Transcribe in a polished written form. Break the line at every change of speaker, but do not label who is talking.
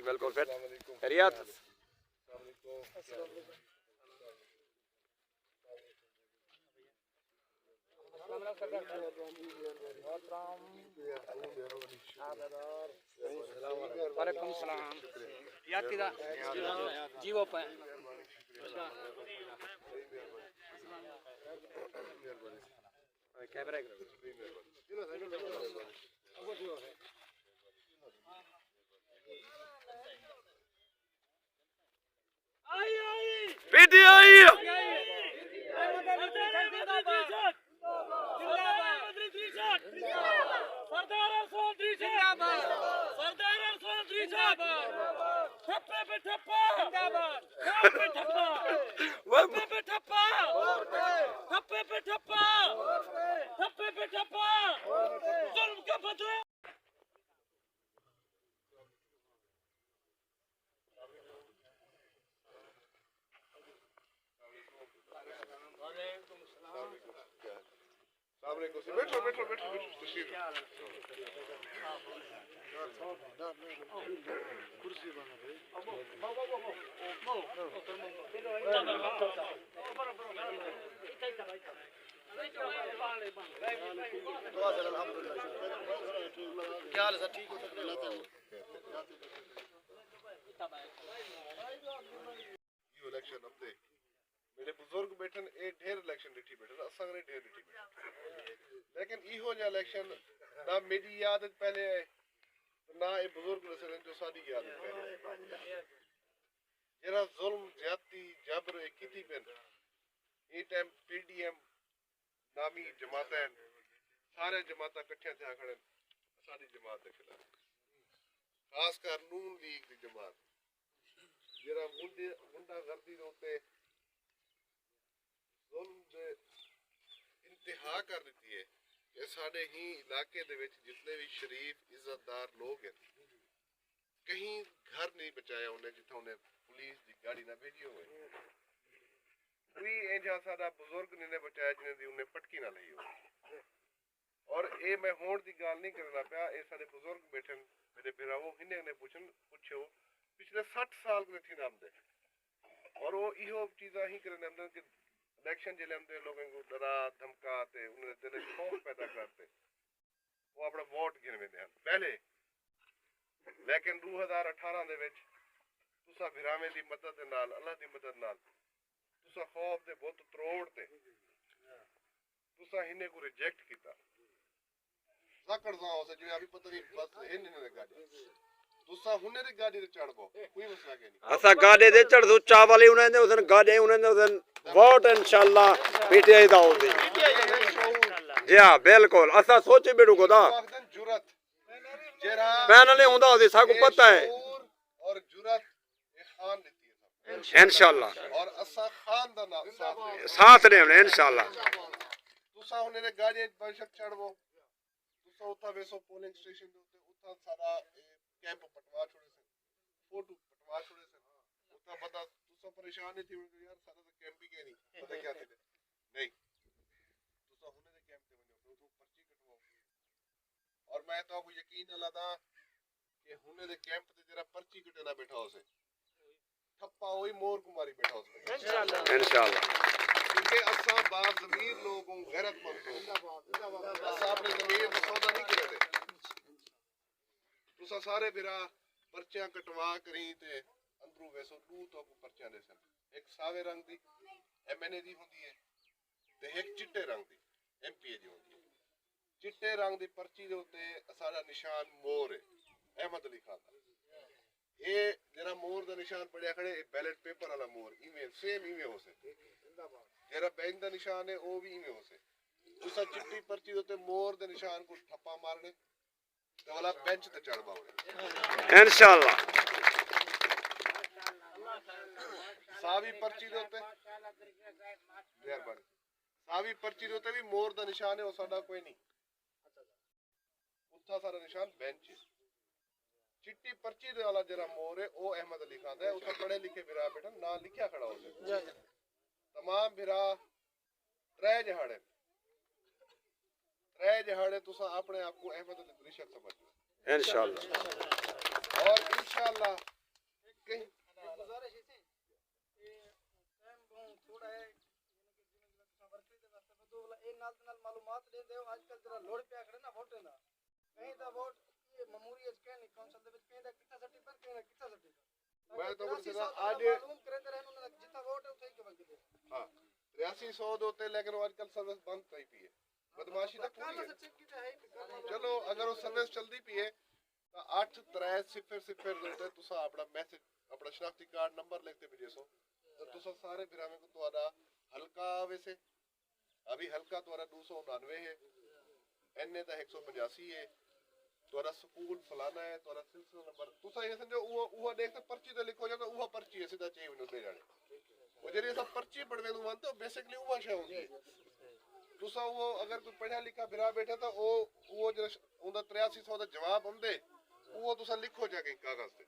बिल्कुल फिट खैरियत। वालेकुम सलाम याती दा जीवो पे कैमरा पीटीआई बैठो बैठो बैठो कुर्सी बना क्या हाल है ठीक हो इलेक्शन अपने मेरे बुजुर्ग बैठन ए ढेर इलेक्शन डिठी बैठन असा ने ढेर डिठी लेकिन इहो जा इलेक्शन ना मेरी याद पहले है ना ए बुजुर्ग रसन जो साडी याद पहले जरा जुल्म ज्यादती जबर कीती बेन ए टाइम पीडीएम नामी जमातें सारे जमाता इकट्ठे थे खड़े साडी जमात के खिलाफ खासकर नून लीग दी जमात जरा मुंडा गर्दी दे उत्ते जुल्म दे इंतहा कर दी है कि साडे ही इलाके दे विच जितने भी शरीफ इज्जतदार लोग हैं कहीं घर नहीं बचाया उन्हें जिथा उन्हें पुलिस की गाड़ी ना भेजी हो कोई ऐसा साडा बुजुर्ग ने बचाया जिन्हें दी उन्हें पटकी ना लई हो और ए मैं होण दी गाल नहीं करना पाया ए साडे बुजुर्ग बैठन मेरे बिरावो इन्हें ने पूछो पिछले 60 साल ने थी नाम दे और वो इहो चीज़ा ही करने अंदर कि इलेक्शन जिले अंदर लोगों को डरा धमकाते उन्हें दिल खौफ पैदा करते वो अपना वोट गिनवे दे पहले लेकिन 2018 दे विच तुसा बिरावे दी मदद दे नाल अल्लाह दी मदद नाल तुसा खौफ दे बहुत त्रोड़ ते तुसा इन्हें को रिजेक्ट किया जाकड़ जाओ से जो अभी पता नहीं बस इन्हें ने गाड़ी तुसा हुने दी गाड़ी ते चढ़बो कोई मसला के नहीं असा गाड़ी ते चढ़ दो चा वाले उन्हें ने उधर गाड़ी उन्हें ने उधर वोट इंशाल्लाह पीटीआई दा होंदी जी हां बिल्कुल असा सोचे बेडू खुदा जुरत जेरा पैनल नहीं होंदा होदी साको पता है और जुरत ये खान देती है इंशाल्लाह और असा खान दा साथ देने इंशाल्लाह तुसा हुने ने गाड़ी बेशक चढ़बो तुसा उता वेसो पोलिंग स्टेशन दे उता सारा कैंप पटवा छोड़े से फोटो पटवा छोड़े से उतना पता तुसा परेशान नहीं थी यार सारा तो कैंप ही के नहीं पता क्या थे नहीं तुसा होने दे कैंप ते वनो तो पर्ची कटवाओ और मैं तो आपको यकीन दिलादा कि होने दे कैंप ते जरा पर्ची कटना बैठा हो से ठप्पा वही मोर कुमारी बैठा हो से इंशाल्लाह क्योंकि असा बाप ज़मीर लोगों गैरतमंद लोग असा अपने ज़मीर का सौदा नहीं करे दे तुसा सारे बिरा पर्चियां कटवा करी ते अंदरू वैसो दू तो पर्चियां दे सन एक सावे रंग दी एमएनए दी होंदी है ते एक चिट्टे रंग दी एमपीए दी होंदी है चिट्टे रंग दी पर्ची दे उत्ते साडा निशान मोर है अहमद अली खान दा ए जरा मोर दा निशान पड़िया खड़े बैलेट पेपर वाला मोर इवें सेम इवें हो से जरा बैंक दा निशान है वो भी इवें हो से तुसा चिट्टी पर्ची दे उत्ते मोर दे निशान को ठप्पा मारने ते वाला बेंच ते चढ़ पाओगे इंशाल्लाह सावी पर्ची दे उत्ते मेहरबानी सावी पर्ची दे उत्ते भी मोर दा निशान है वो साडा कोई नहीं उत्था सारा निशान बेंच है चिट्टी पर्ची दे वाला जरा मोर है वो अहमद अली खान है उत्था पढ़े लिखे बिरा बैठा ना लिखया खड़ा हो से तमाम बिरा त्रै जहाड़े तुसा अपने आप को अहमद अली रिशक समझ इंशाल्लाह और इंशाल्लाह
ਦਿਓ ਅੱਜਕੱਲ ਜਿਹੜਾ ਲੋੜ ਪਿਆ ਖੜੇ ਨਾ ਵੋਟਾਂ ਦਾ ਕਹੀਂ ਦਾ ਵੋਟ ਇਹ ਮਮੂਰੀਅਤ ਕਹਿਣੀ ਕੌਂਸਲ ਦੇ ਵਿੱਚ ਕਹੀਂ ਦਾ ਕਿੱਥਾ ਸੱਟੀ ਪਰ ਕਹੀਂ ਦਾ ਕਿੱਥਾ ਸੱਟੀ
ਮੈਂ ਤਾਂ ਬੋਲਦਾ ਅੱਜ
ਮਾਲੂਮ ਕਰਦੇ ਰਹਿਣ ਉਹਨਾਂ ਦਾ ਜਿੱਥਾ ਵੋਟ ਹੈ ਉੱਥੇ ਹੀ ਕਬਲ ਦੇ
ਹਾਂ 8300 ਦੇ ਉੱਤੇ ਲੇਕਿਨ ਉਹ ਅੱਜਕੱਲ ਸਰਵਿਸ ਬੰਦ ਪਈ ਪਈ ਹੈ ਬਦਮਾਸ਼ੀ ਤਾਂ ਪੂਰੀ ਹੈ ਚਲੋ ਅਗਰ ਉਹ ਸਰਵਿਸ ਚਲਦੀ ਪਈ ਹੈ ਤਾਂ 8300 ਦੇ ਉੱਤੇ ਤੁਸੀਂ ਆਪਣਾ ਮੈਸੇਜ ਆਪਣਾ ਸ਼ਨਾਖਤੀ ਕਾਰਡ ਨੰਬਰ ਲਿਖ ਕੇ ਭੇਜੋ ਸੋ ਤਾਂ ਤੁਸੀਂ ਸਾਰੇ ਬਿਰਾਵੇਂ ਕੋ ਤੁਹਾਡਾ ਹਲਕਾ ਵੈਸੇ अभी हल्का तुम्हारा 299 है एन का 185 है तुम्हारा स्कूल फलाना है तुम्हारा सिलसिला नंबर तुसा ये समझो वो देख के पर्ची ते लिखो जाता वो पर्ची है सीधा चाहिए उन्हें दे जाने वो जरी सब पर्ची पढ़वे नु मानते हो बेसिकली वो शय होंदी है तुसा वो अगर कोई पढ़ा लिखा बिरा बैठा तो वो जो उनका 8300 ਦਾ ਜਵਾਬ ਹੁੰਦੇ ਉਹ ਤੁਸੀਂ ਲਿਖੋ ਜਾ ਕੇ ਕਾਗਜ਼ ਤੇ